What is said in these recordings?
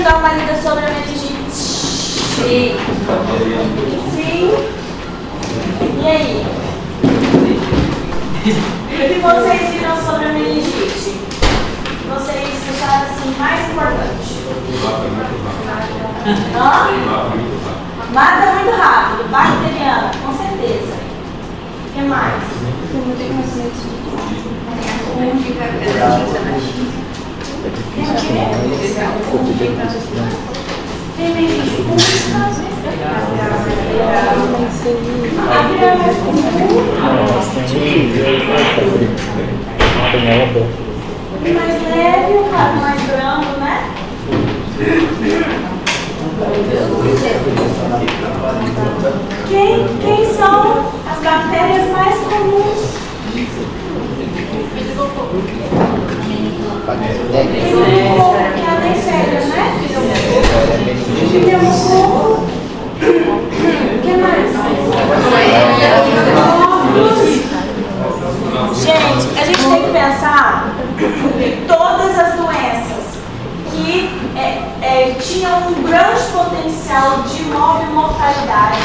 conseguiram dar uma lida sobre a meningite? Sim. Sim. E aí? O que vocês viram sobre a meningite? Vocês acharam assim mais importante? Mata muito rápido, bacteriana, com certeza. O que mais? Tem meningite fúngica. A virar mais comum. Mais leve, um caso mais brando, né? Quem são as bactérias mais comuns? Que é a neisseria, né? Pneumococo. O que mais? Gente, a gente tem que pensar em todas as doenças que tinham um grande potencial de morte e mortalidade.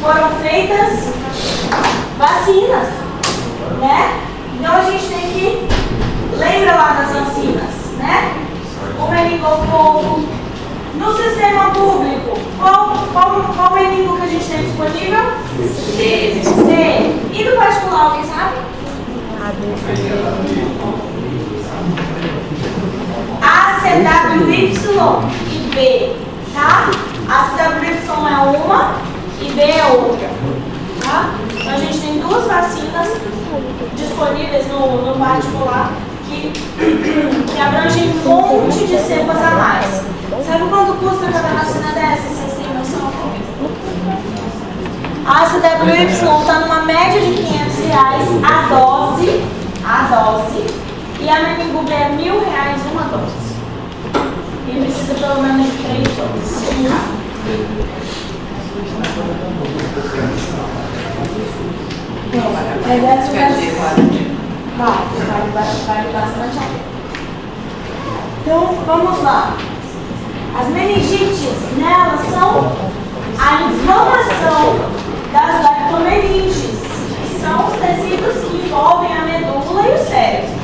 Foram feitas vacinas, né? Então a gente tem que lembra lá das vacinas, né? O meningococo. No sistema público, qual meningo que a gente tem disponível? C. E no particular, alguém sabe? A, CWY e B, tá? A CWY é uma e B é outra, tá? Então a gente tem duas vacinas disponíveis no particular que abrangem um monte de cepas a mais. Sabe quanto custa cada vacina dessa? Vocês têm noção? A CWY está numa média de R$500 a dose, e a meningo B é R$1.000 uma dose. E precisa pelo menos de 3 doses. Mas vale bastante a pena. Então, vamos lá. As meningites, né, elas são a inflamação das lactomeninges, que são os tecidos que envolvem a medula e o cérebro.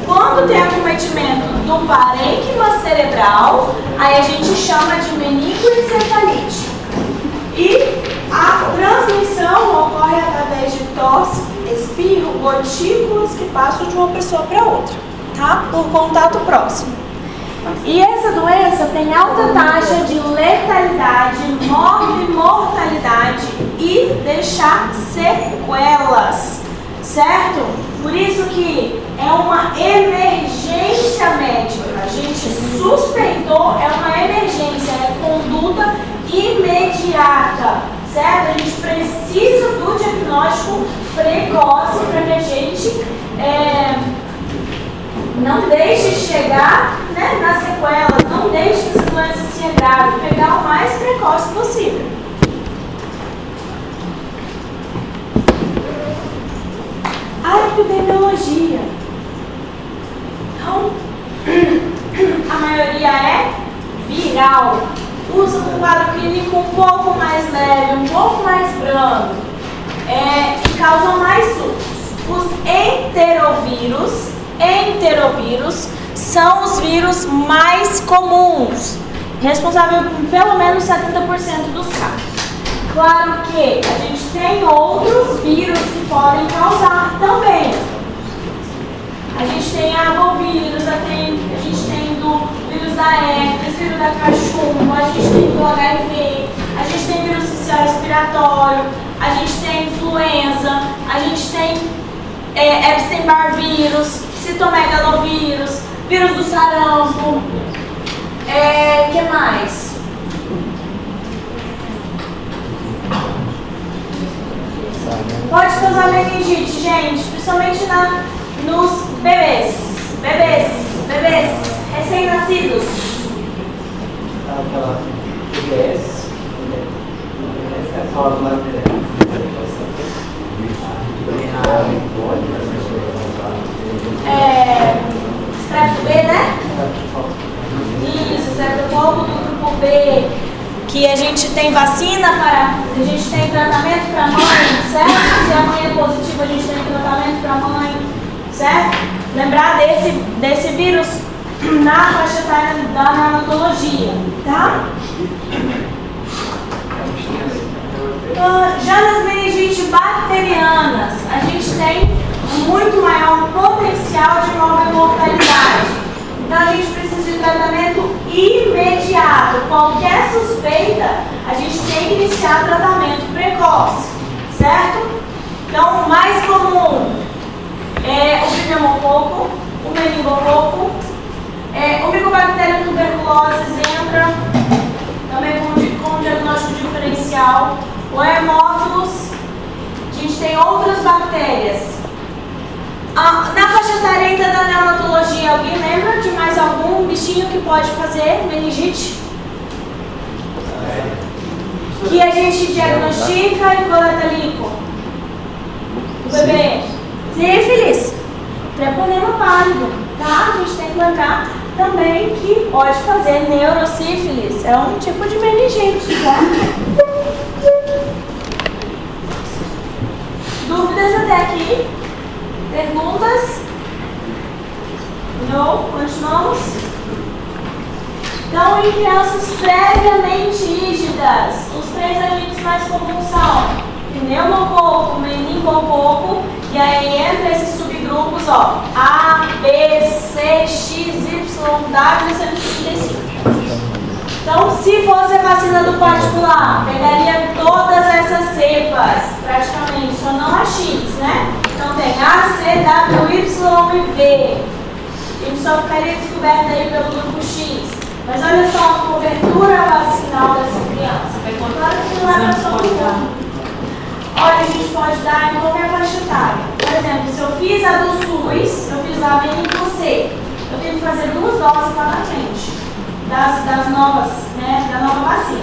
Quando tem acometimento do parênquima cerebral, aí a gente chama de meningoencefalite. E a transmissão ocorre através de tosse, espirro, gotículas que passam de uma pessoa para outra, tá? Por contato próximo. E essa doença tem alta taxa de letalidade, mortalidade e deixar sequelas, certo? Por isso que é uma emergência médica. A gente suspeitou, é uma emergência, é conduta imediata, certo? A gente precisa do diagnóstico precoce para que a gente não deixe chegar, né, nas sequelas, não deixe que essa doença se agrave, pegar o mais precoce possível. A epidemiologia. Então, a maioria é viral. Usa um quadro clínico um pouco mais leve, um pouco mais brando, e causam mais surtos. Os enterovírus são os vírus mais comuns, responsável por pelo menos 70% dos casos. Claro que a gente tem outros vírus que podem causar também. A gente tem arvovírus, a gente tem do vírus da herpes, vírus da cachumba, a gente tem do HIV, a gente tem vírus social respiratório, a gente tem influenza, a gente tem Epstein-Barr vírus, citomegalovírus, vírus do sarampo, que mais? Pode causar meningite, gente, principalmente nos bebês recém-nascidos. Estrepto B, né? Isso, estreptococo grupo B, que a gente tem vacina a gente tem tratamento para mãe, certo? Se a mãe é positiva, a gente tem tratamento para mãe, certo? Lembrar desse vírus na faixa etária da neonatologia, tá? Já nas meningites bacterianas, a gente tem muito maior potencial de nova mortalidade. Então a gente precisa de tratamento imediato. Qualquer suspeita, a gente tem que iniciar tratamento precoce, certo? Então o mais comum é o pneumococo, o meningococo, o Mycobacterium tuberculosis entra também com diagnóstico diferencial, o Haemophilus, a gente tem outras bactérias. Na faixa etária ainda da neonatologia, alguém lembra de mais algum bichinho que pode fazer meningite? Que a gente diagnostica e coleta líquido? O bebê? Sífilis, treponema pálido, tá? A gente tem que lembrar também que pode fazer neurosífilis, é um tipo de meningite, tá? Dúvidas até aqui? Perguntas? Não? Continuamos? Então, em crianças previamente rígidas, os 3 agentes mais comuns são pneumococo, meningococo, e aí entra esses subgrupos, ó, A, B, C, X, Y, W, 135. Então, se fosse a vacina do particular, pegaria todas essas cepas, praticamente, só não a X, né? Então tem A, C, W, Y e V. A gente só ficaria descoberta aí pelo grupo X. Mas olha só a cobertura vacinal dessa criança. Claro que não é só um. Olha, a gente pode dar em qualquer faixa etária. Por exemplo, se eu fiz a do SUS, eu fiz a meningo C, eu tenho que fazer 2 doses lá na frente. Das novas, né, da nova vacina.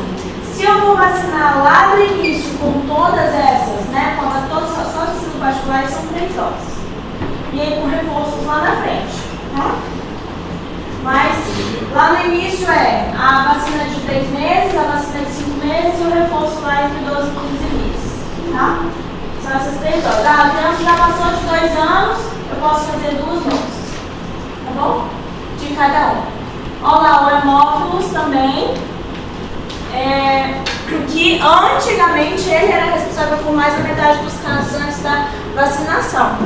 Se eu vou vacinar lá do início com todas essas, né, com todas as vacinas particulares, são 3 doses. E aí com reforços lá na frente, tá? Mas lá no início é a vacina de 3 meses, a vacina de 5 meses e o reforço lá entre 12 e 15 meses, tá? São essas 3 doses. A criança já passou de 2 anos, eu posso fazer 2 doses, tá bom? De cada um. Olha lá, o Haemophilus também, que antigamente ele era responsável por mais da metade dos casos antes da vacinação.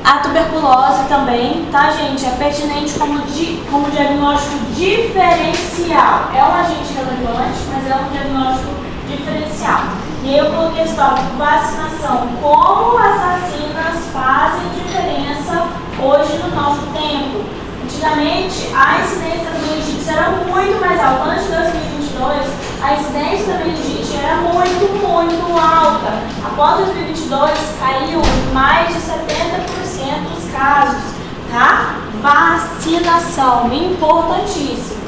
A tuberculose também, tá, gente? É pertinente como diagnóstico diferencial. É um agente relevante, mas é um diagnóstico diferencial. E eu coloquei esse tópico, vacinação. Como as vacinas fazem diferença hoje no nosso tempo? Antigamente, a incidência da meningite era muito mais alta. Antes de 2022, a incidência da meningite era muito alta. Após 2022, caiu mais de 70% dos casos, tá? Vacinação, importantíssimo.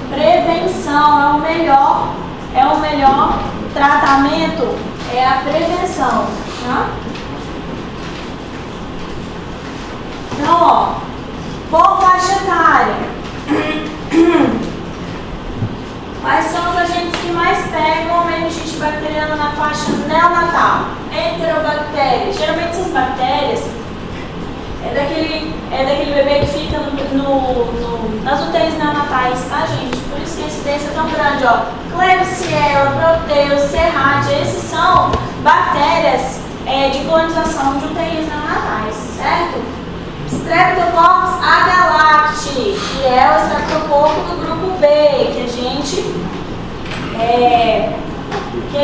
Prevenção é o melhor tratamento, é a prevenção, tá? Então, ó, por faixa etária, quais são os agentes que mais pegam a meningite bacteriana na faixa neonatal? Enterobactérias. Geralmente essas bactérias é daquele bebê que fica nas UTIs neonatais, tá, gente? Por isso que a incidência é tão grande, ó. Klebsiella, Proteus, Serratia, esses são bactérias de colonização de UTIs neonatais, certo? Streptococcus agalacti, que é o streptococo do grupo B, que a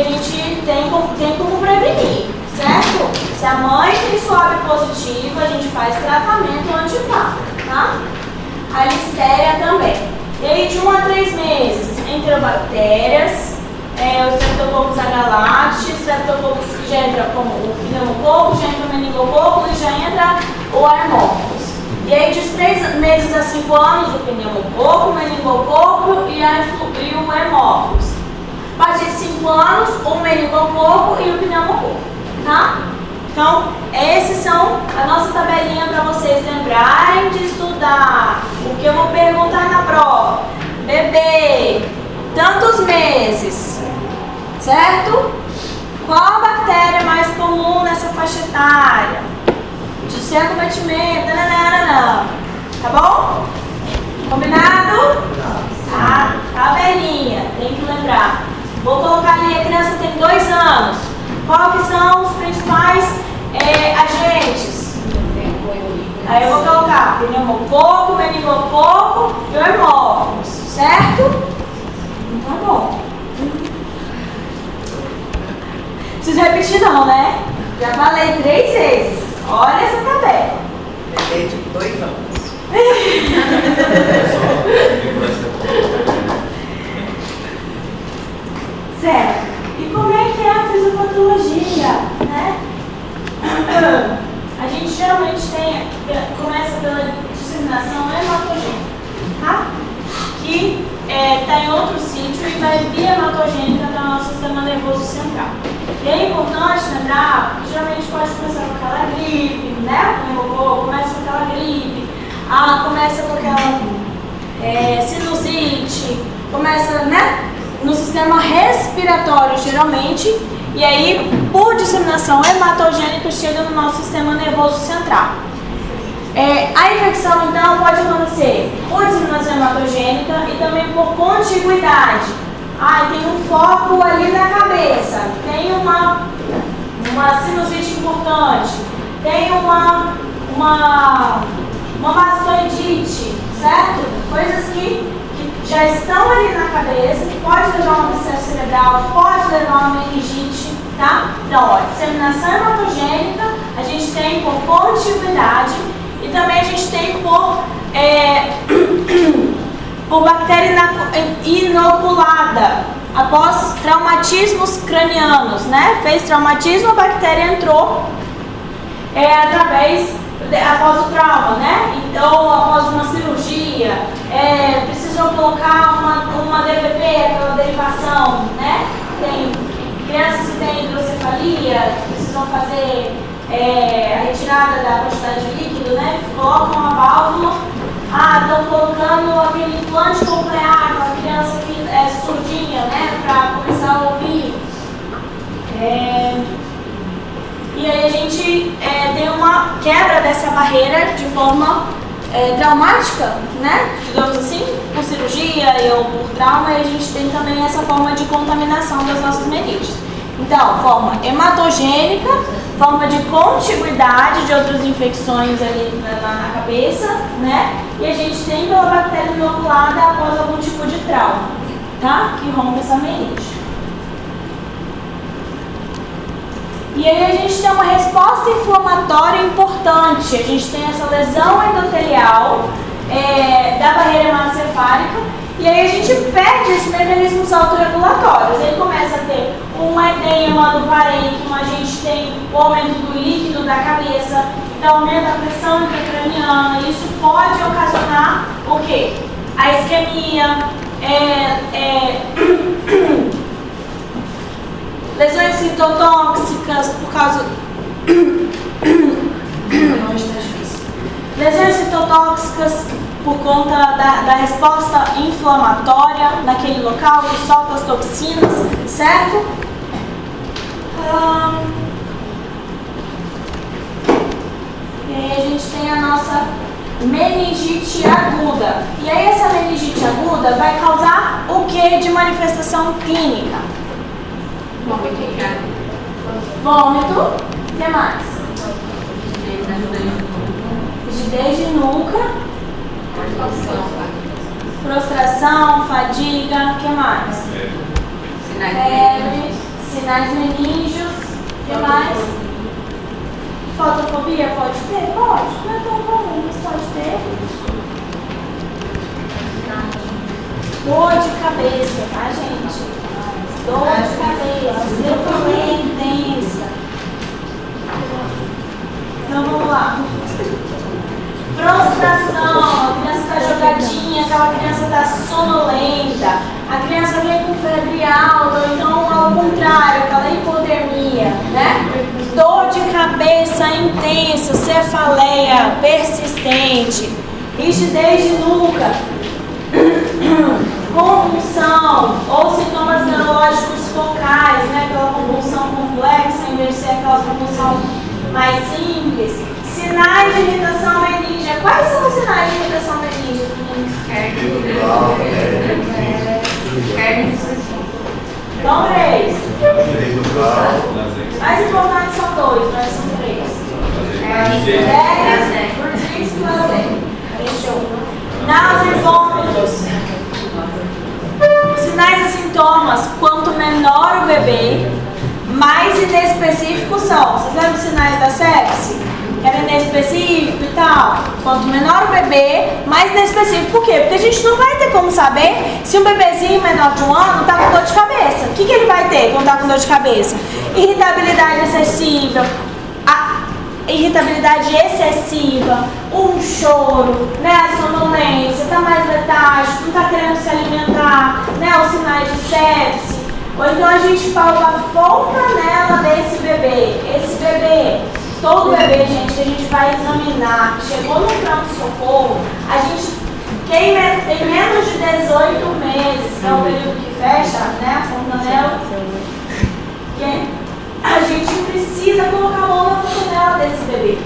gente tem como prevenir, certo? Se a mãe tem SWAB positivo, a gente faz tratamento antiparto, tá? A listéria também. E aí, de 1 a 3 meses, enterobactérias, o Streptococcus agalacti, Streptococcus que já entra como o pneumococo, já entra o meningococo e já entra o Haemophilus. E aí, de 3 meses a 5 anos, o pneumococo, o meningococo e o Haemophilus. A partir de 5 anos, o meningococo e o pneumococo, tá? Então, esses são a nossa tabelinha para vocês lembrarem de estudar. O que eu vou perguntar na prova? Bebê, tantos meses, certo? Qual a bactéria mais comum nessa faixa etária? De seu acometimento, tá bom? Combinado? Tá, tabelinha, tem que lembrar. Vou colocar ali, a criança tem 2 anos. Qual que são os principais agentes? Aí eu vou colocar pneumococo, meningococo e o hemófilos, certo? Tá bom. Preciso repetir não, né? Já falei 3 vezes. Olha essa tabela. Bebê de 2 anos. Certo. E como é que é a fisiopatologia, né? A gente geralmente começa pela disseminação hematogênica, tá? Que está em outro sítio e vai via hematogênica para o nosso sistema nervoso central. E é importante lembrar que geralmente pode começar com aquela gripe, né? Começa com aquela gripe, começa com aquela sinusite, começa, né? No sistema respiratório, geralmente, e aí, por disseminação hematogênica, chega no nosso sistema nervoso central. A infecção, então, pode acontecer por disseminação hematogênica e também por contiguidade. Tem um foco ali na cabeça, tem uma sinusite importante, tem uma mastoidite, certo? Coisas que já estão ali na cabeça, que pode levar a uma abscesso cerebral, pode levar a uma meningite, tá? Então, ó, disseminação hematogênica, a gente tem por contiguidade e também a gente tem por bactéria inoculada, após traumatismos cranianos, né? Fez traumatismo, a bactéria entrou após o trauma, né? Então, após uma cirurgia, precisou colocar uma DVP, aquela derivação, né? Tem crianças que têm hidrocefalia, precisam fazer a retirada da quantidade de líquido, né? Colocam uma válvula, estão colocando aquele implante coclear, aquela criança que é surdinha, né? Para começar a ouvir. E aí a gente tem uma quebra dessa barreira de forma traumática, né? Digamos assim, por cirurgia ou por trauma, e a gente tem também essa forma de contaminação das nossas menites. Então, forma hematogênica, forma de contiguidade de outras infecções ali na cabeça, né? E a gente tem pela bactéria inoculada após algum tipo de trauma, tá? Que rompe essa menite. E aí a gente tem uma resposta inflamatória importante. A gente tem essa lesão endotelial da barreira hematocefálica, e aí a gente perde esses mecanismos autorregulatórios. Aí começa a ter um edema do parênquima, a gente tem o aumento do líquido da cabeça, então aumenta a pressão intracraniana. Isso pode ocasionar o quê? A isquemia, lesões citotóxicas por causa. Lesões citotóxicas por conta da resposta inflamatória naquele local, que solta as toxinas, certo? E aí a gente tem a nossa meningite aguda. E aí essa meningite aguda vai causar o que de manifestação clínica? Vômito. O que mais? Rigidez de nuca. Prostração, fadiga. O que mais? Febre. Sinais meníngeos. O que mais? Fotofobia pode ter? Pode. Não é tão comum, mas pode ter. Dor de cabeça, tá, gente? Dor de cabeça, cefaleia intensa. Então vamos lá. Prostração, a criança está jogadinha, aquela criança está sonolenta, a criança vem com febre alta, ou então ao contrário, aquela hipotermia, né? Dor de cabeça. cabeça intensa, cefaleia persistente, rigidez de nuca, convulsão ou sintomas neurológicos focais, né? Aquela convulsão complexa em vez de ser aquela convulsão mais simples. Sinais de irritação meníngea. Quais são os sinais de irritação meníngea? Então, 3. Mais importantes são 2, mas são 3. Bursitis e lazer. Fechou. Náusea e vômitos. Sinais e sintomas, quanto menor o bebê, mais inespecíficos são. Vocês lembram os sinais da sepse? Era inespecífico e tal. Quanto menor o bebê, mais inespecífico. Por quê? Porque a gente não vai ter como saber se um bebezinho menor de 1 ano está com dor de cabeça. O que ele vai ter quando está com dor de cabeça? Irritabilidade excessiva, irritabilidade excessiva, um choro, né, a sonolência, está mais letárgico, não está querendo se alimentar, né, os sinais de sepse. Ou então a gente palpa a fontanela desse bebê. Esse bebê, todo bebê, gente, que a gente vai examinar, chegou no pronto-socorro, a gente tem menos de 18 meses, que é o período que fecha, né, a fontanela. A gente precisa colocar a mão na fontanela desse bebê.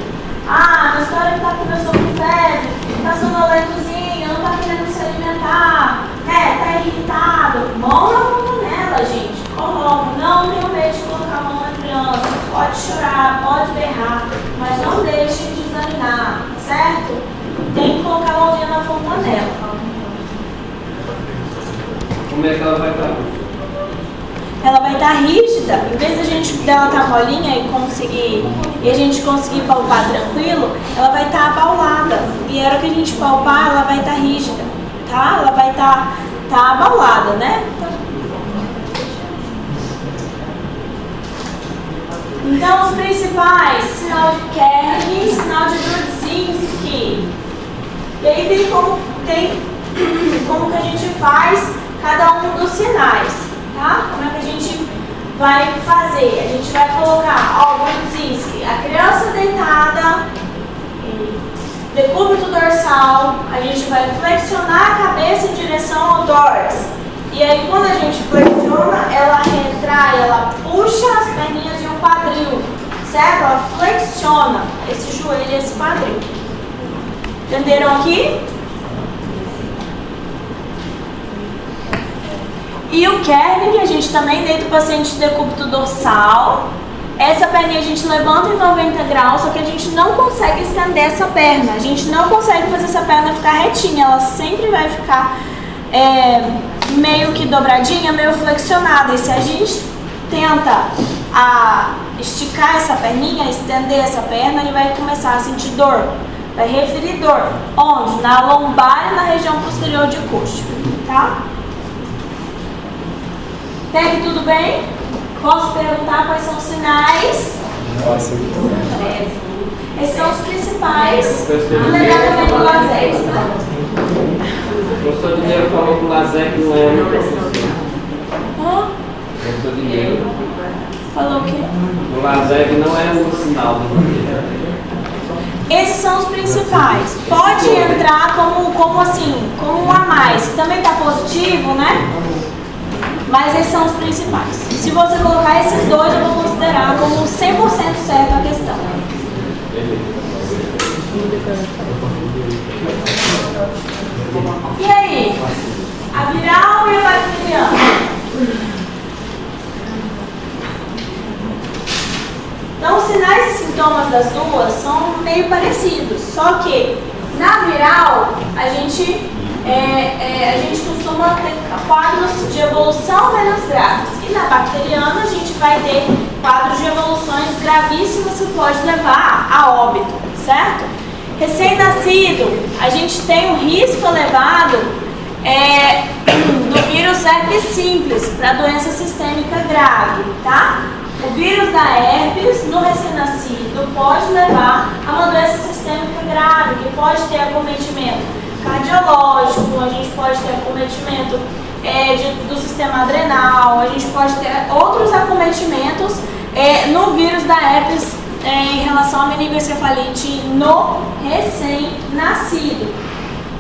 Ah, na história que começou com febre, está sonolentozinho, não está querendo se alimentar, né, está irritado. Mão na fontanela, gente. Coloca. Não tenha medo de colocar a mão na criança. Pode chorar, pode berrar, mas não deixe de examinar, certo? Tem que colocar a mãozinha na fontanela. Como é que ela vai estar? Ela vai estar rígida, em vez dela estar molinha e a gente conseguir palpar tranquilo, ela vai estar abaulada. E a hora que a gente palpar, ela vai estar rígida, tá? Ela vai estar abaulada, né? Então, os principais, sinal de Kernig, sinal de Brudzinski. E aí tem como que a gente faz cada um dos sinais. Tá? Como é que a gente vai fazer? A gente vai colocar, ó, Brudzinski, a criança deitada, decúbito dorsal, a gente vai flexionar a cabeça em direção ao dors. E aí quando a gente flexiona, ela retrai, ela puxa as perninhas e o quadril, certo? Ela flexiona esse joelho e esse quadril. Entenderam aqui? E o Kernig, a gente também deita o paciente de decúbito dorsal. Essa perninha a gente levanta em 90 graus, só que a gente não consegue estender essa perna. A gente não consegue fazer essa perna ficar retinha, ela sempre vai ficar meio que dobradinha, meio flexionada. E se a gente tenta esticar essa perninha, estender essa perna, ele vai começar a sentir dor. Vai referir dor. Onde? Na lombar e na região posterior de coxa, tá? Até aqui tudo bem? Posso perguntar quais são os sinais? Esses são os principais. Legal também com o LASEG, né? O professor Dinheiro falou que o LASEG não é uma profissão. Hã? O professor Dinheiro Falou o quê? o LASEG não é um sinal do dinheiro. Esses são os principais. Pode entrar como assim, como um a mais. Também está positivo, né? Mas esses são os principais. Se você colocar esses dois, eu vou considerar como 100% certo a questão. E aí? A viral e a bacteriana? Então, os sinais e sintomas das duas são meio parecidos. Só que na viral, a gente costuma ter quadros de evolução menos graves. E na bacteriana a gente vai ter quadros de evoluções gravíssimas que pode levar a óbito, certo? Recém-nascido, a gente tem um risco elevado do vírus herpes simples para doença sistêmica grave, tá? O vírus da herpes no recém-nascido pode levar a uma doença sistêmica grave, que pode ter acometimento cardiológico, a gente pode ter acometimento do sistema adrenal, a gente pode ter outros acometimentos no vírus da herpes em relação à meningoencefalite no recém-nascido.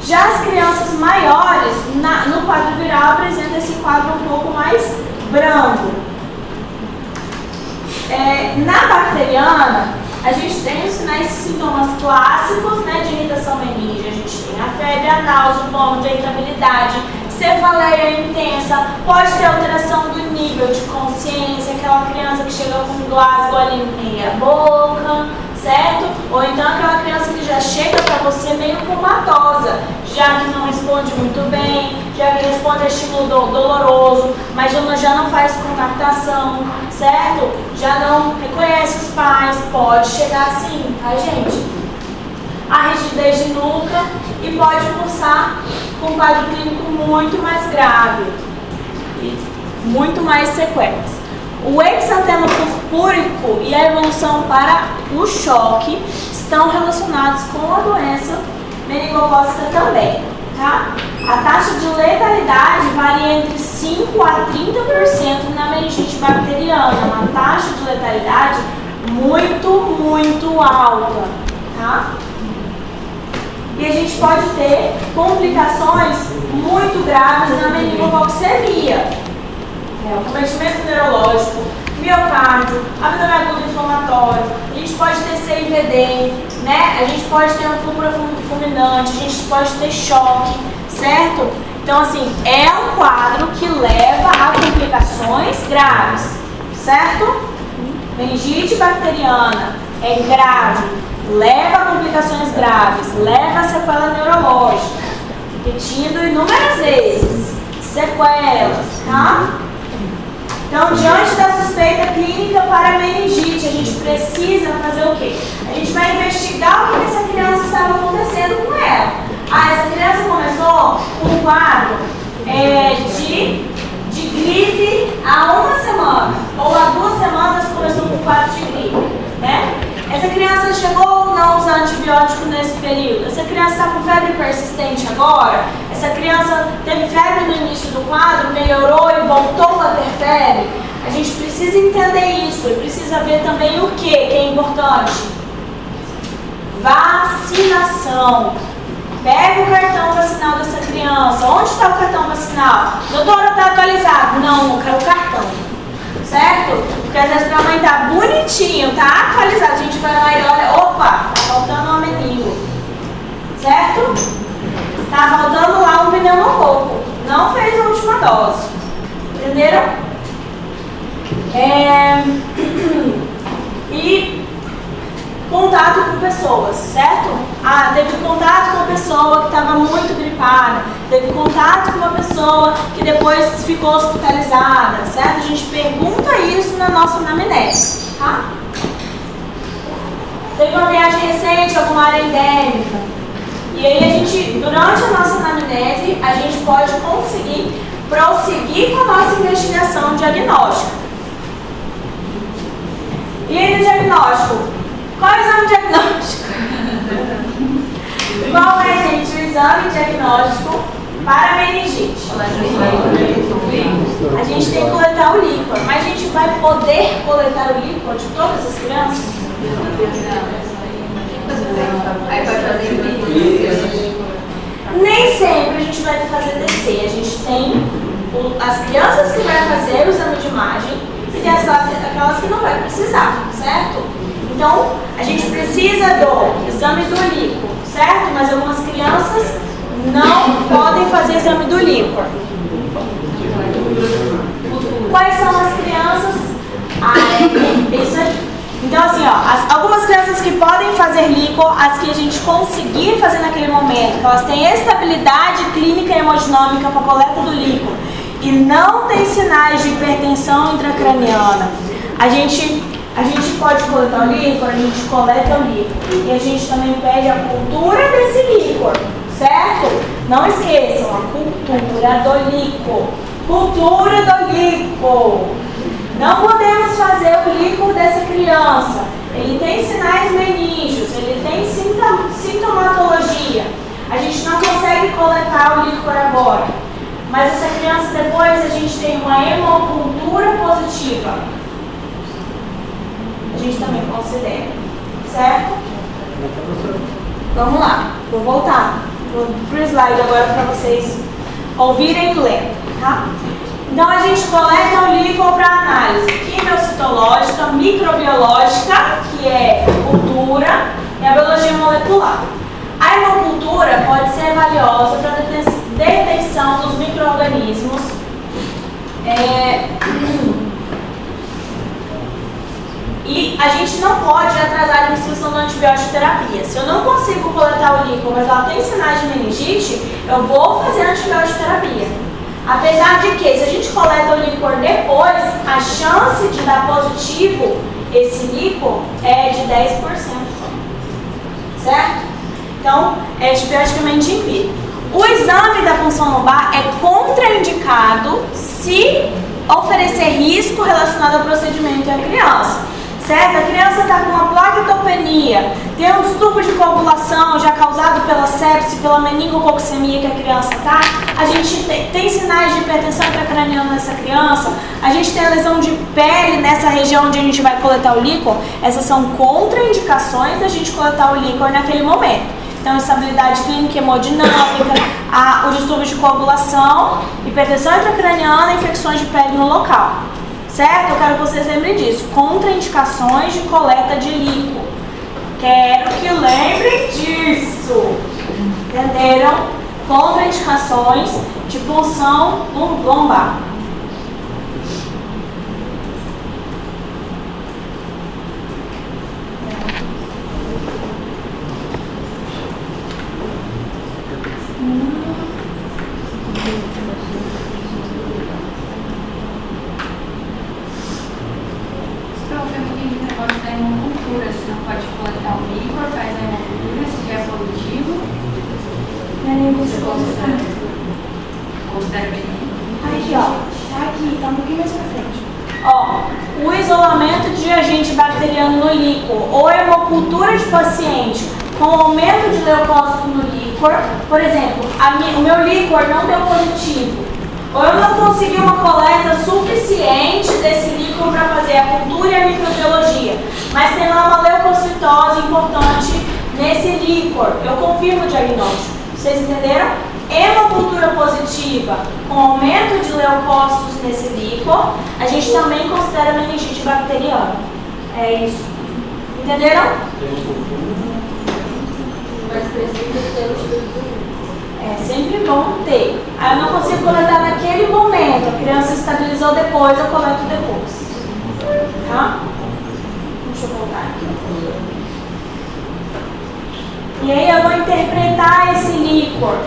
Já as crianças maiores, no quadro viral, apresentam esse quadro um pouco mais brando. Na bacteriana, a gente tem os sinais e sintomas clássicos, né, de irritação meníngea. A gente tem a febre, a náusea, o vômito, a irritabilidade, cefaleia intensa, pode ter alteração do nível de consciência, aquela criança que chega com um Glasgow ali em meia boca, certo? Ou então aquela criança que já chega para você meio comatosa, já que não responde muito bem, já que responde a estímulo doloroso, mas já não faz contactação, certo? Já não reconhece os pais, pode chegar assim, tá, gente? A rigidez de nuca e pode cursar com um quadro clínico muito mais grave e muito mais sequelas. O exantema purpúrico e a evolução para o choque estão relacionados com a doença meningocócica também, tá? A taxa de letalidade varia entre 5 a 30% na meningite bacteriana, uma taxa de letalidade muito alta, tá? E a gente pode ter complicações muito graves na meningococcemia. Cometimento neurológico, miocárdio, abdômen agudo inflamatório, a gente pode ter CIVD, né? A gente pode ter uma púrpura fulminante, a gente pode ter choque, certo? Então, assim, é um quadro que leva a complicações graves, certo? Meningite bacteriana é grave, leva a complicações graves, leva a sequela neurológica, repetindo inúmeras vezes, sequelas, tá? Então, diante da suspeita clínica para meningite, a gente precisa fazer o quê? A gente vai investigar o que essa criança estava acontecendo com ela. Essa criança começou com um quadro de gripe há 1 semana, ou há 2 semanas começou com um quadro de gripe, né? Essa criança chegou ou não a usar antibiótico nesse período? Essa criança está com febre persistente agora? Essa criança teve febre no início do quadro, melhorou e voltou a ter febre? A gente precisa entender isso e precisa ver também o que é importante. Vacinação. Pega o cartão vacinal dessa criança. Onde está o cartão vacinal? Doutora, está atualizado? Não, eu quero o cartão. Certo? Porque às vezes para a mãe tá bonitinho, tá atualizado, a gente vai lá e olha, opa, tá faltando um meningo, certo? Tá faltando lá um pneumococo, não fez a última dose, entenderam? E contato com pessoas, certo? Teve contato com uma pessoa que estava muito gripada, teve contato com uma pessoa que depois ficou hospitalizada, certo? A gente pergunta isso na nossa anamnese, tá? Teve uma viagem recente, alguma área endêmica. E aí a gente, durante a nossa anamnese, a gente pode conseguir prosseguir com a nossa investigação diagnóstica. E aí no diagnóstico? Qual é o exame diagnóstico? Qual é, gente, o exame diagnóstico para meningite? A gente tem que coletar o líquor, mas a gente vai poder coletar o líquor de todas as crianças? Nem sempre a gente vai fazer TC. A gente tem as crianças que vai fazer o exame de imagem e tem aquelas que não vai precisar, certo? Então, a gente precisa do exame do líquor, certo? Mas algumas crianças não podem fazer exame do líquor. Quais são as crianças? Isso aí. Então, assim, ó, algumas crianças que podem fazer líquor, as que a gente conseguir fazer naquele momento, que elas têm estabilidade clínica e hemodinâmica para a coleta do líquor e não tem sinais de hipertensão intracraniana, a gente pode coletar o líquor, a gente coleta o líquor. E a gente também pede a cultura desse líquor, certo? Não esqueçam, a cultura do líquor. Cultura do líquor. Não podemos fazer o líquor dessa criança. Ele tem sinais meníngeos, ele tem sintomatologia. A gente não consegue coletar o líquor agora. Mas essa criança depois a gente tem uma hemocultura positiva. A gente também considera, certo? Vamos lá, vou voltar para o slide agora para vocês ouvirem e lerem, tá? Então a gente coleta o líquor para análise quimiocitológica, microbiológica, que é cultura, e a biologia molecular. A hemocultura pode ser valiosa para a detecção dos micro-organismos. E a gente não pode atrasar a administração da antibiótico terapia. Se eu não consigo coletar o líquor, mas ela tem sinais de meningite, eu vou fazer a antibiótico terapia. Apesar de que, se a gente coleta o líquor depois, a chance de dar positivo esse líquor é de 10% só. Certo? Então, é antibioticamente impedido. O exame da punção lombar é contraindicado se oferecer risco relacionado ao procedimento e à criança. Certo? A criança está com uma plaquetopenia, tem um distúrbio de coagulação já causado pela sepse, pela meningococcemia que a criança está. A gente tem sinais de hipertensão intracraniana nessa criança. A gente tem a lesão de pele nessa região onde a gente vai coletar o líquor. Essas são contraindicações da gente coletar o líquor naquele momento. Então, instabilidade clínica hemodinâmica, o distúrbio de coagulação, hipertensão intracraniana e infecções de pele no local. Certo? Eu quero que vocês lembrem disso. Contraindicações de coleta de líquor. Quero que lembrem disso. Entenderam? Contraindicações de punção lombar. Aqui, ó. Tá aqui, tá um pouquinho mais pra frente. Ó, o isolamento de agente bacteriano no líquor ou hemocultura de paciente com aumento de leucócito no líquor. Por exemplo, o meu líquor não deu positivo. Ou eu não consegui uma coleta suficiente desse líquor para fazer a cultura e a microbiologia. Mas tem lá uma leucocitose importante nesse líquor. Eu confirmo o diagnóstico. Vocês entenderam? Hemocultura positiva com aumento de leucócitos nesse líquor, a gente também considera meningite bacteriana. É isso. Entenderam? Mas precisa ter o estudo. É sempre bom ter. Aí eu não consigo coletar naquele momento. A criança estabilizou depois, eu coleto depois. Tá? Deixa eu voltar aqui. E aí eu vou interpretar esse líquor.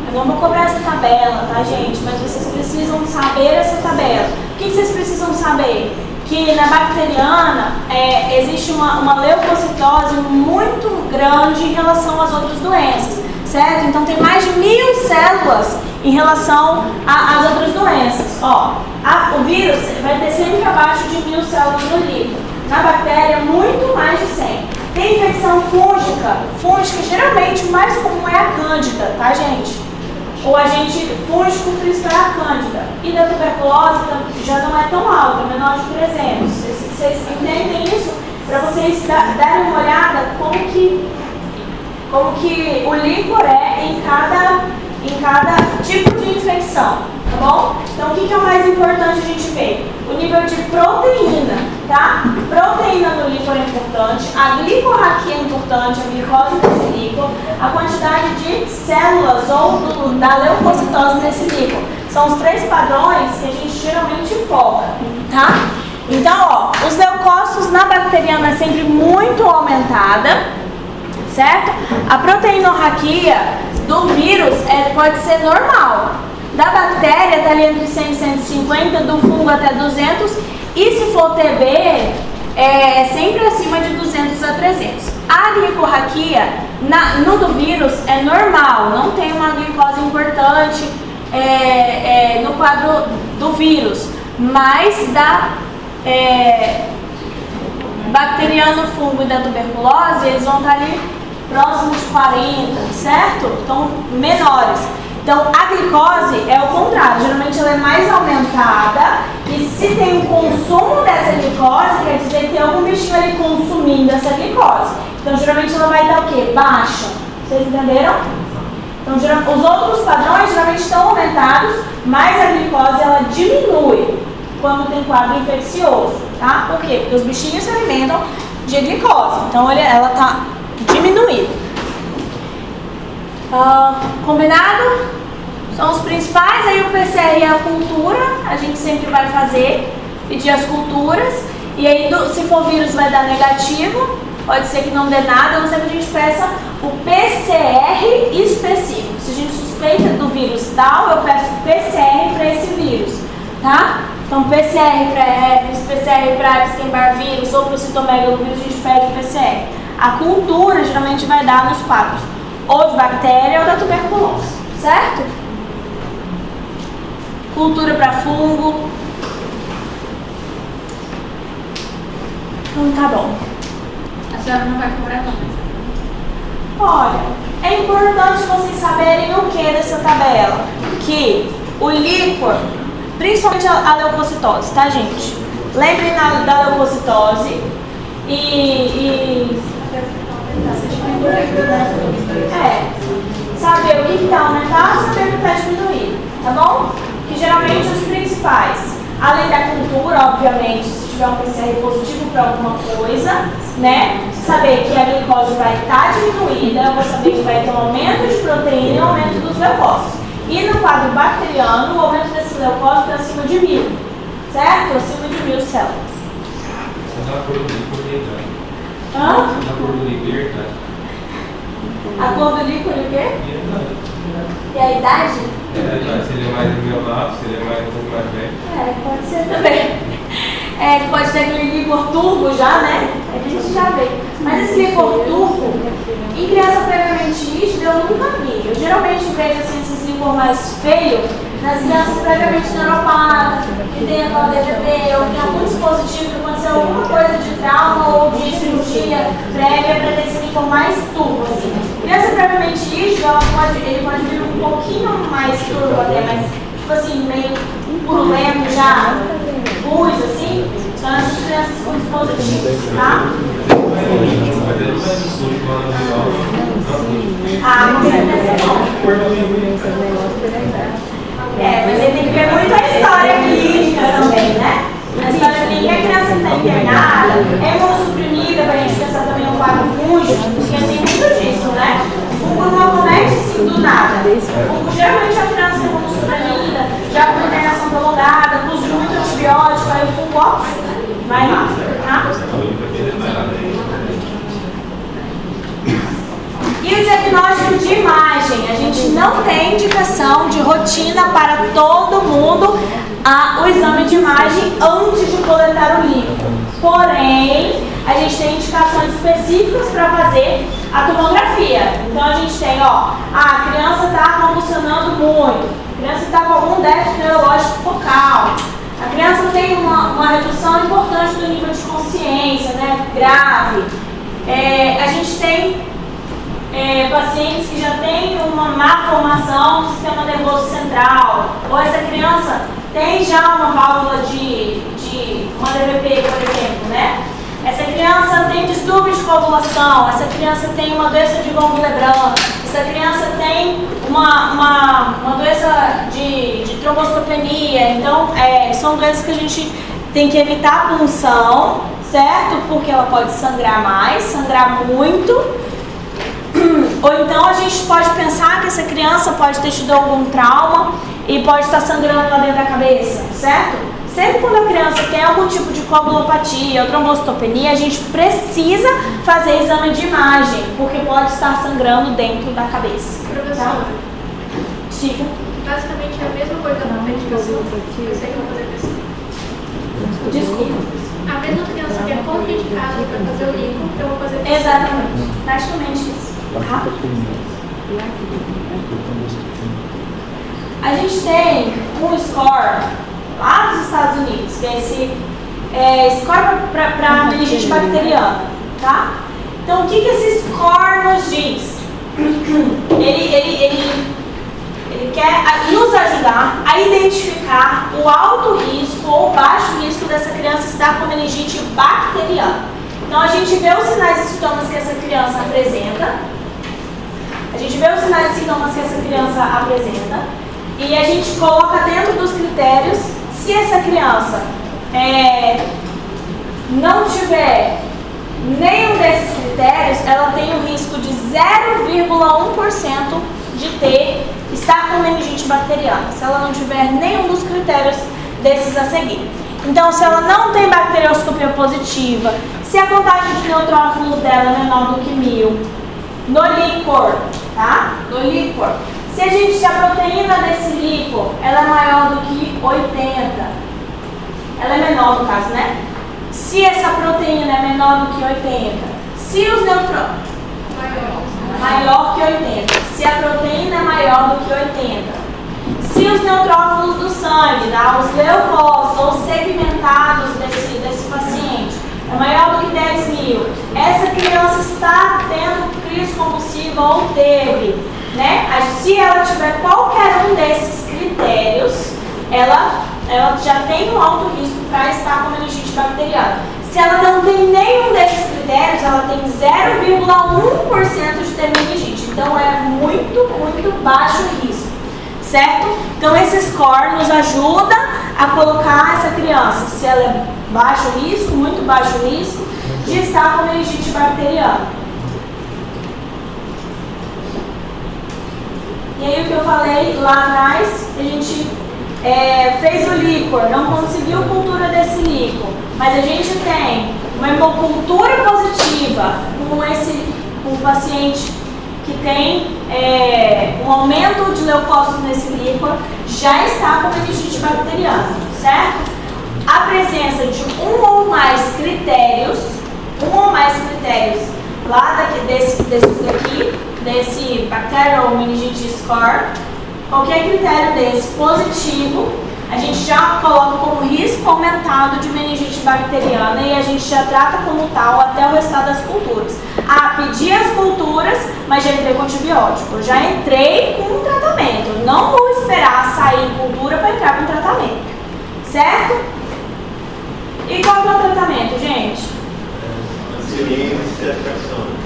Eu não vou cobrar essa tabela, tá, gente? Mas vocês precisam saber essa tabela. O que vocês precisam saber? Que na bacteriana existe uma leucocitose muito grande em relação às outras doenças, certo? Então tem mais de 1000 células em relação às outras doenças. Ó, o vírus vai ter sempre abaixo de 1000 células no líquido. Na bactéria, muito mais de 100. Tem infecção fúngica geralmente o mais comum é a cândida, tá, gente? O agente fúngico principal é a cândida. E da tuberculose já não é tão alta, é menor de 300. Vocês entendem isso? Para vocês darem uma olhada como que o líquor é em cada tipo de infecção, tá bom? Então, o que é o mais importante a gente ver? O nível de proteína, tá? Proteína no líquor é importante, a glicorraquia é importante, a glicose desse líquor, a quantidade de células ou da leucocitose nesse líquor. São os 3 padrões que a gente geralmente foca, tá? Então, ó, os leucócitos na bacteriana é sempre muito aumentada, certo? A proteinorraquia do vírus pode ser normal. Da bactéria está ali entre 100 e 150, do fungo até 200. E se for TB, é sempre acima de 200 a 300. A glicorraquia no do vírus é normal, não tem uma glicose importante no quadro do vírus. Mas da bacteriano, fungo e da tuberculose, eles vão estar ali próximos de 40, certo? Então, menores. Então, a glicose é o contrário, geralmente ela é mais aumentada e Se tem um consumo dessa glicose, quer dizer que tem algum bichinho ali consumindo essa glicose. Então, geralmente ela vai dar o quê? Baixa. Vocês entenderam? Então, os outros padrões geralmente estão aumentados, mas a glicose ela diminui quando tem quadro infeccioso, tá? Por quê? Porque os bichinhos se alimentam de glicose. Então, ela está diminuindo. Combinado? São os principais. Aí o PCR é a cultura. A gente sempre vai pedir as culturas. E aí, se for vírus, vai dar negativo. Pode ser que não dê nada, a não ser que a gente peça o PCR específico. Se a gente suspeita do vírus tal, eu peço PCR para esse vírus, tá? Então, PCR para herpes, PCR para Epstein-Barr vírus ou para o citomegalovírus, a gente pede o PCR. A cultura geralmente vai dar nos quadros ou de bactéria ou da tuberculose, certo? Cultura para fungo. Então, tá bom. A senhora não vai cobrar não. Olha, é importante vocês saberem o que dessa tabela. Que o líquor, principalmente a leucocitose, tá, gente? Lembrem da leucocitose saber o que está aumentado, saber o que está diminuindo, tá bom? Que geralmente os principais, além da cultura, obviamente, se tiver um PCR positivo para alguma coisa, né? Saber que a glicose vai estar diminuída, eu vou saber que vai ter um aumento de proteína e um aumento dos leucócitos. E no quadro bacteriano, o aumento desse leucócito é acima de 1000, certo? Acima de 1000 células. Hã? A cor do líquor e o quê? E a idade? Se ele é mais envelopado, se ele é mais um pouco mais velho. Pode ser também. Pode ser aquele líquor turvo já, né? A gente já vê. Mas esse líquor turvo, em criança previamente rígida, eu nunca vi. Eu geralmente vejo assim, esses líquor mais feios nas crianças previamente neuropatas, que tem aquela DVT, ou tem algum dispositivo que aconteceu alguma coisa de trauma ou de cirurgia prévia para ter esse líquor mais turvo, assim. Criança previamente rígida, ele pode vir um pouquinho mais turvo até, mas tipo assim, meio purulento já, luz, assim, são essas crianças com dispositivos, tá? Com certeza é bom. Mas ele tem que ver muito a história clínica também, né? A história clínica, a criança que está internada, é imunossuprimida, para a gente pensar também no quadro fúngico, porque tem muito disso, né? O fungo não acomete assim do nada. O fungo geralmente a criança é imunossuprimida, já com internação prolongada, com uso de muito antibiótico, aí o fungo, ó, vai lá, tá? E o diagnóstico de imagem, a gente não tem indicação de rotina para todo mundo o exame de imagem antes de coletar o líquido. Porém, a gente tem indicações específicas para fazer a tomografia. Então a gente tem, a criança está convulsionando muito, a criança está com algum déficit neurológico focal, a criança tem uma redução importante do nível de consciência, né, grave. A gente tem pacientes que já têm uma má formação do sistema nervoso central, ou essa criança tem já uma válvula de uma DVP, por exemplo, né? Essa criança tem distúrbio de coagulação, essa criança tem uma doença de von Willebrand, essa criança tem uma doença de trombocitopenia. Então, são doenças que a gente tem que evitar a punção, certo? Porque ela pode sangrar mais, sangrar muito. Ou então a gente pode pensar que essa criança pode ter tido algum trauma e pode estar sangrando lá dentro da cabeça, certo? Sempre quando a criança tem algum tipo de coagulopatia ou trombocitopenia, a gente precisa fazer exame de imagem, porque pode estar sangrando dentro da cabeça. Professora, tá? Chica. Basicamente é a mesma coisa da medicação. Eu sei que eu vou fazer pesquisa. Desculpa. A mesma criança que é contraindicada para fazer o líquido, eu vou fazer pesquisa. Exatamente. Praticamente isso. Tá? A gente tem um score lá nos Estados Unidos, que é esse score para meningite bacteriana, tá? Então, o que esse score nos diz? Ele Ele quer nos ajudar a identificar o alto risco ou baixo risco dessa criança estar com meningite bacteriana. Então a gente vê os sinais e sintomas que essa criança apresenta. E a gente coloca dentro dos critérios, se essa criança não tiver nenhum desses critérios, ela tem um risco de 0,1% de estar com meningite bacteriana, se ela não tiver nenhum dos critérios desses a seguir. Então, se ela não tem bacterioscopia positiva, se a contagem de neutrófilos dela é menor do que 1000, no líquor, tá? No líquor. Se a proteína desse líquor, ela é maior do que 80, ela é menor no caso, né? Se essa proteína é menor do que 80, se os neutrófilos maior que 80, se a proteína é maior do que 80, se os neutrófilos do sangue, tá? Os leucócitos ou segmentados desse paciente é maior do que 10.000, essa criança está tendo crise convulsiva ou teve, né? Se ela tiver qualquer um desses critérios, ela já tem um alto risco para estar com meningite bacteriana. Se ela não tem nenhum desses critérios, ela tem 0,1% de ter meningite. Então é muito, muito baixo risco, certo? Então esse score nos ajuda a colocar essa criança, se ela é baixo risco, muito baixo risco, de estar com meningite bacteriana. E aí o que eu falei lá atrás, a gente fez o líquor, não conseguiu cultura desse líquor, mas a gente tem uma hemocultura positiva com um paciente que tem um aumento de leucócitos nesse líquor, já está com meningite bacteriana, certo? A presença de um ou mais critérios lá desse Bacterial Meningite Score, qualquer critério desse positivo, a gente já coloca como risco aumentado de meningite bacteriana e a gente já trata como tal até o resultado das culturas. Pedi as culturas, mas já entrei com antibiótico, já entrei com tratamento. Não vou esperar sair cultura para entrar com tratamento, certo? E qual é o tratamento, gente? Ampicilina e ceftriaxona.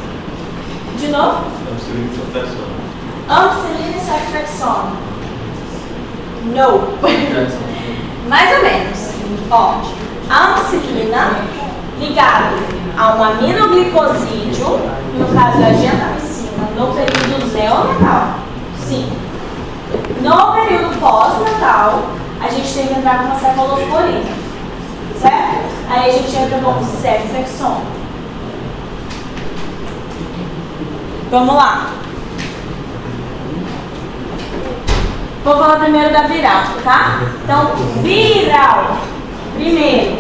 De novo? Ampicilina e ceftriaxona. Ampicilina e ceftriaxona. Não. Mais ou menos. Ó, a ampicilina ligado a um aminoglicosídeo, no caso a gentamicina, no período neonatal. Sim. No período pós-natal, a gente tem que entrar com uma cefalosporina. Certo? Aí a gente entra com ceftriaxona. Vamos lá. Vou falar primeiro da viral, tá? Então, viral. Primeiro,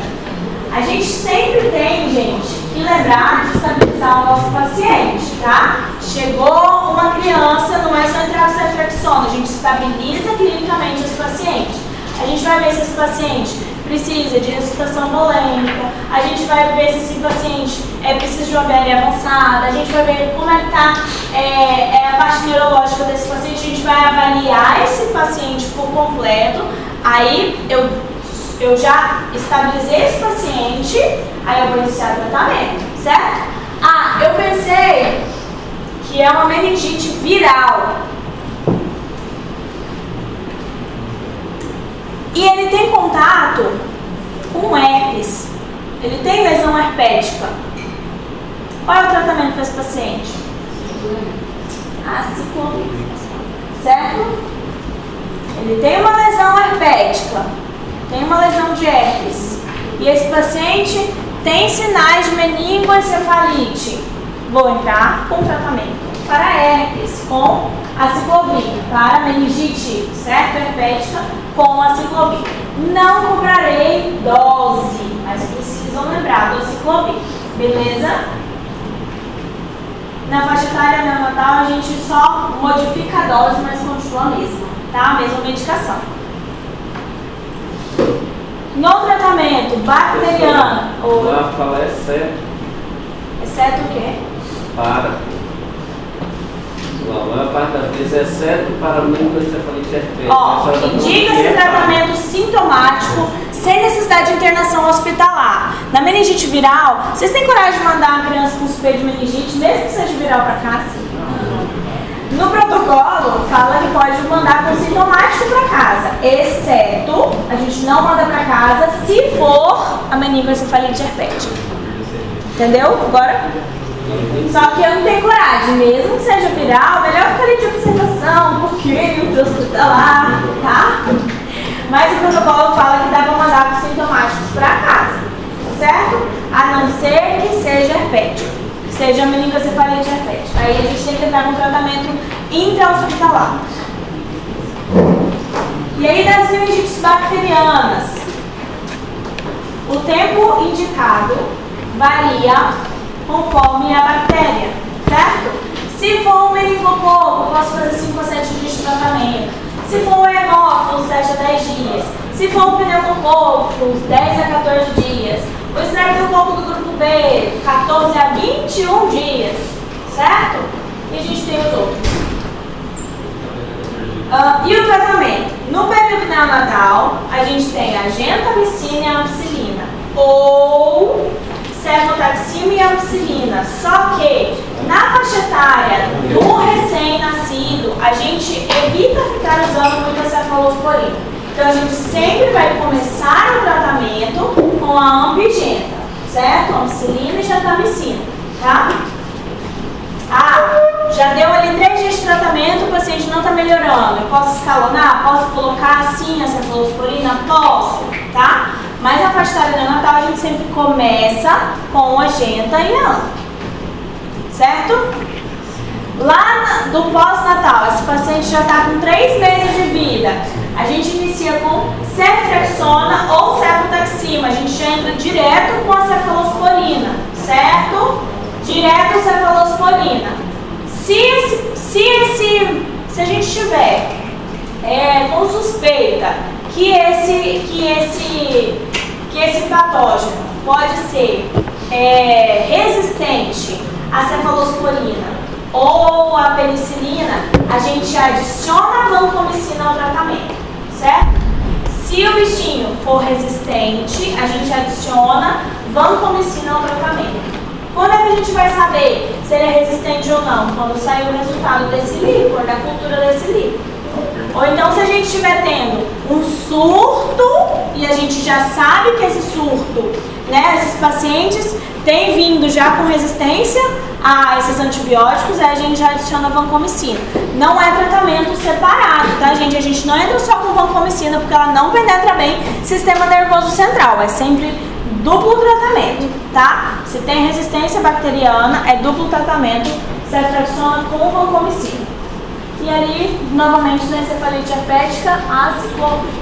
a gente sempre tem, gente, que lembrar de estabilizar o nosso paciente, tá? Chegou uma criança, não é só entrar com ceftriaxona, a gente estabiliza clinicamente esse paciente. A gente vai ver se esse paciente precisa de ressuscitação volêmica, a gente vai ver se esse paciente precisa de uma VL avançada, a gente vai ver como é que está a parte neurológica desse paciente, a gente vai avaliar esse paciente por completo, aí eu já estabilizei esse paciente, aí eu vou iniciar o tratamento, certo? Eu pensei que é uma meningite viral. E ele tem contato com herpes. Ele tem lesão herpética. Qual é o tratamento para esse paciente? Aciclovir. Certo? Ele tem uma lesão herpética. Tem uma lesão de herpes. E esse paciente tem sinais de meningoencefalite. Vou entrar com tratamento para herpes com aciclovir, para meningite, certo? Herpética com aciclovir. Não cobrarei dose, mas precisam lembrar do aciclovir, beleza? Na faixa etária neonatal a gente só modifica a dose, mas continua a mesma, tá? A mesma medicação. No tratamento bacteriano, Lá fala exceto. exceto o quê? Para. A maior parte das vezes, exceto para meningoencefalite herpética. Ó, indica-se tratamento sintomático sem necessidade de internação hospitalar. Na meningite viral, vocês têm coragem de mandar uma criança com suspeita de meningite, mesmo que seja viral para casa? No protocolo, fala que pode mandar com sintomático para casa, exceto, a gente não manda para casa se for a meningoencefalite herpética. Entendeu? Agora? Só que eu não tenho coragem, mesmo que seja viral, melhor ficar ali de observação, um pouquinho, de hospitalar, tá? Mas o protocolo fala que dá para mandar com sintomáticos para casa, certo? A não ser que seja herpético, que seja meningoencefalite herpética. Aí a gente tem que entrar com tratamento intra-hospitalar. E aí das meningites bacterianas, o tempo indicado varia conforme a bactéria, certo? Se for um meningococo, eu posso fazer 5 a 7 dias de tratamento. Se for um hemófilo, 7 a 10 dias. Se for um pneumococo, 10 a 14 dias. O estreptococo do grupo B, 14 a 21 dias, certo? E a gente tem os outros. E o tratamento? No período neonatal, a gente tem a gentamicina e a ampicilina. Ou cefotaxima e ampicilina. Só que na faixa etária do recém-nascido, a gente evita ficar usando muita cefalosporina. Então a gente sempre vai começar o tratamento com a ampigenta, certo? Ampicilina e gentamicina, tá? Já deu ali 3 dias de tratamento, o paciente não está melhorando. Eu posso escalonar? Posso colocar assim a cefalosporina? Posso, tá? Mas na faixa etária neonatal a gente sempre começa com a genta e a AMP, certo? Lá do pós-natal, esse paciente já está com 3 meses de vida. A gente inicia com ceftriaxona ou cefotaxima. A gente já entra direto com a cefalosporina, certo? Direto cefalosporina. Se a gente tiver com suspeita que esse patógeno pode ser resistente à cefalosporina ou à penicilina, a gente adiciona a vancomicina ao tratamento, certo? Se o bichinho for resistente, a gente adiciona vancomicina ao tratamento. Quando é que a gente vai saber se ele é resistente ou não? Quando sair o resultado desse líquor, da cultura desse líquor. Ou então se a gente estiver tendo um surto e a gente já sabe que esse surto, né, esses pacientes têm vindo já com resistência a esses antibióticos, aí a gente já adiciona vancomicina. Não é tratamento separado, tá, gente? A gente não entra só com vancomicina porque ela não penetra bem sistema nervoso central, é sempre duplo tratamento, tá? Se tem resistência bacteriana, é duplo tratamento, ceftriaxona com vancomicina. E ali, novamente, na encefalite herpética, a ciclopina.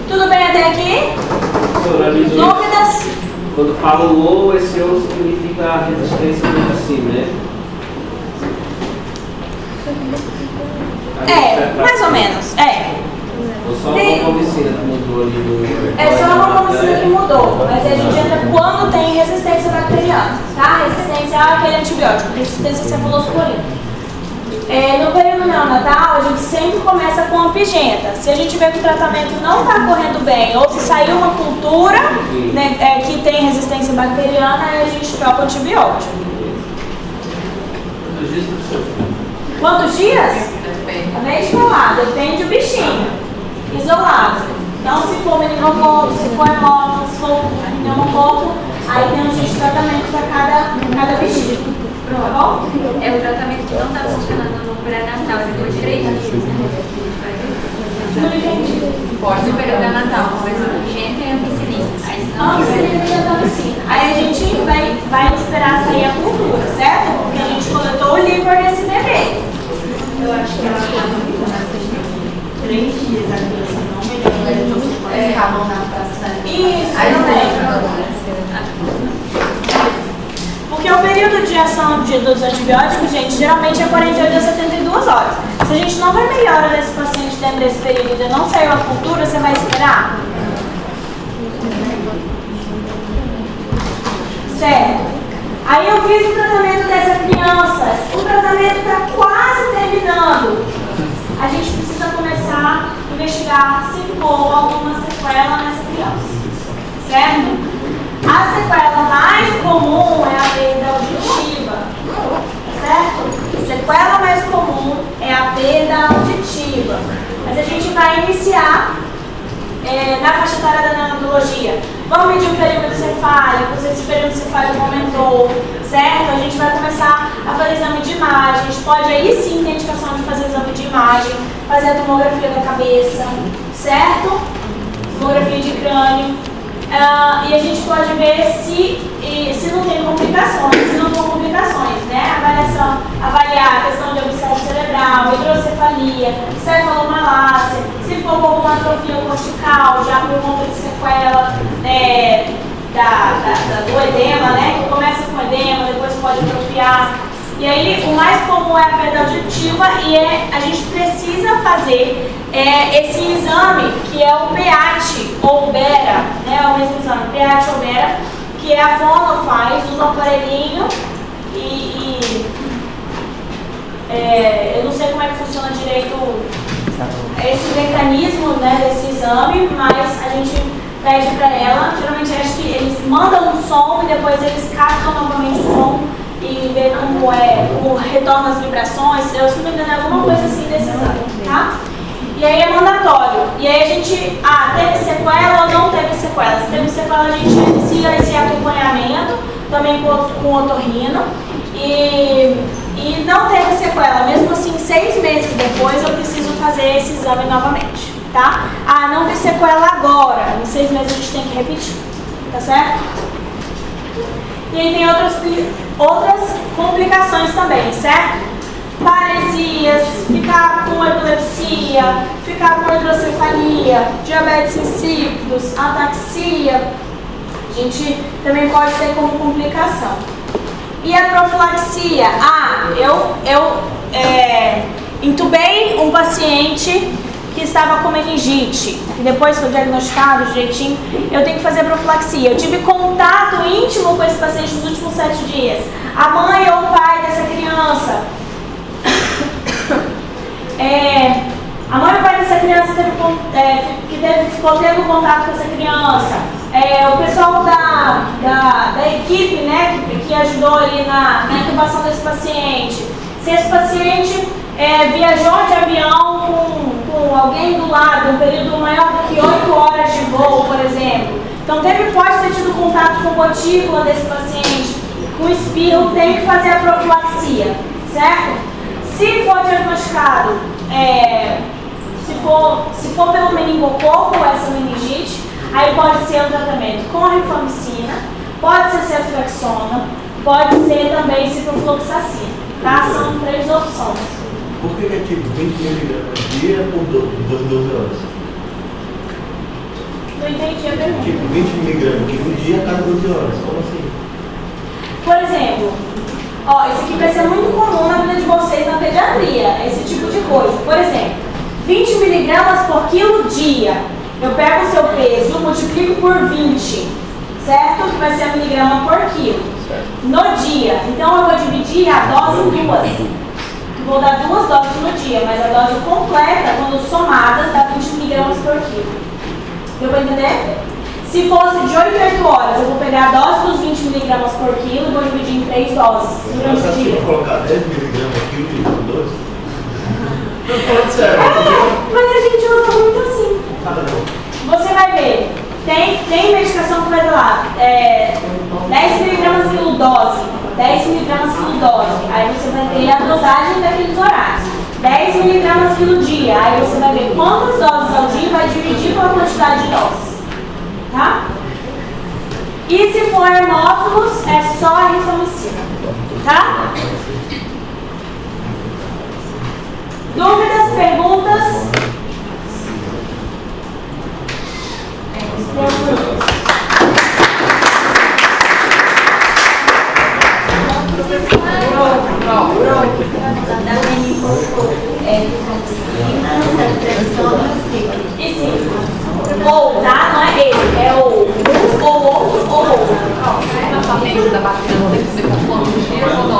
Tudo bem até aqui? Dúvidas? Quando fala o ou, esse ou significa a resistência do acima, né? Mais ou menos, Ou só a vancomicina que mudou ali do... É só a vancomicina que mudou, mas a gente entra quando tem resistência bacteriana, tá? Resistência àquele antibiótico, resistência à cefalosporina. No período neonatal, a gente sempre começa com ampigenta. Se a gente vê que o tratamento não está correndo bem, ou se saiu uma cultura, né, que tem resistência bacteriana, aí a gente troca o antibiótico. Quantos dias? Acabei de falar, depende do bichinho, isolado. Então, se for meningococo, se for hemófilo, se for pneumococo, aí tem um dia de tratamento para cada bichinho. Tá bom? É o tratamento que não está funcionando no pré-natal, depois de 3 dias. Não entendi. Pode no período neonatal, mas o gente é ampicilina. Aí senão Ampicilina e gentamicina. Aí a gente vai esperar sair a cultura, certo? Porque a gente coletou o líquor desse bebê. Eu acho que ela está 3 dias a criança não melhorou. ficavam na praça. Isso, Aí eu não lembro. Porque o período de ação dos antibióticos, gente, geralmente é 48 a 72 horas. Se a gente não vê melhora desse paciente dentro desse período e não saiu a cultura, você vai esperar? Certo. Aí eu fiz o tratamento dessa criança, o tratamento está quase terminando. A gente precisa começar a investigar se ficou alguma sequela nessa criança, certo? A sequela mais comum é a perda auditiva, certo? A sequela mais comum é a perda auditiva. Mas a gente vai iniciar na faixa etária da neonatologia. Vamos medir o perímetro cefálico, se esse perímetro cefálico aumentou, certo? A gente vai começar a fazer exame de imagem. A gente pode aí sim ter indicação de fazer exame de imagem, fazer a tomografia da cabeça, certo? Tomografia de crânio. E a gente pode ver se não tem complicações, se não for complicações, né? Avaliar a questão de obstrução cerebral, hidrocefalia, cefalomalácia, se for com alguma atrofia cortical, já por conta de sequela do edema, né? Que começa com edema, depois pode atrofiar. E aí, o mais comum é a perda auditiva e a gente precisa fazer esse exame, que é o PEAT ou BERA, né? É o mesmo exame, PEAT ou BERA, que a fono faz, usa um aparelhinho eu não sei como é que funciona direito esse mecanismo, né, desse exame, mas a gente pede para ela, geralmente acho que eles mandam um som e depois eles captam novamente o som e ver como retorna as vibrações. Eu estou entendendo alguma coisa assim desse exame, tá? E aí é mandatório. E aí a gente, teve sequela ou não teve sequela? Se teve sequela, a gente inicia esse acompanhamento, também com o otorrino. E não teve sequela, mesmo assim, 6 meses depois eu preciso fazer esse exame novamente, tá? Não vi sequela agora, em 6 meses a gente tem que repetir, tá certo? E aí tem outras complicações também, certo? Paresias, ficar com epilepsia, ficar com hidrocefalia, diabetes insípidos, ataxia, a gente também pode ter como complicação. E a profilaxia? Eu intubei um paciente que estava com meningite, e depois foi diagnosticado direitinho, eu tenho que fazer a profilaxia. Eu tive contato íntimo com esse paciente nos últimos 7 dias. A mãe ou o pai dessa criança, a mãe ou o pai dessa criança ficou tendo contato com essa criança. O pessoal da equipe, né, que ajudou ali na intubação desse paciente. Se esse paciente viajou de avião com alguém do lado, um período maior do que 8 horas de voo, por exemplo. Então pode ter tido contato com gotícula desse paciente, com espirro, tem que fazer a profilaxia, certo? Se for diagnosticado, se for pelo meningococo, essa meningite, aí pode ser um tratamento com rifamicina, pode ser ceftriaxona, pode ser também ciprofloxacina, tá? São 3 opções. Por que é tipo 20 mg dia por 12 horas? Não entendi a pergunta. Tipo 20 mg por dia a cada 12 horas, como assim? Por exemplo, isso aqui vai ser muito comum na vida de vocês na pediatria, esse tipo de coisa. Por exemplo, 20 mg por quilo dia. Eu pego o seu peso, multiplico por 20, certo? Que vai ser a miligrama por quilo. No dia. Então eu vou dividir a dose em 2. Vou dar 2 doses no dia, mas a dose completa, quando somadas, dá 20 mg por quilo. Deu para entender? Se fosse de 8 em 8 horas, eu vou pegar a dose dos 20 mg por quilo e vou dividir em 3 doses durante o dia. Você colocar 10 mg por quilo de 12? Não, falando sério. Mas a gente usa muito assim. Você vai ver, tem medicação que vai dar lá, 10 mg quilo dose, 10 mg quilo dose, aí você vai ter a dosagem daqueles horários. 10 mg quilo dia, aí você vai ver quantas doses ao dia e vai dividir pela quantidade de doses, tá? E se for hemófilos, é só a rifamicina, tá? Dúvidas, perguntas? E sim. Ou, tá? Não é ele, é ou outro ou outro. O tratamento da vacina não tem que ser mais odonto.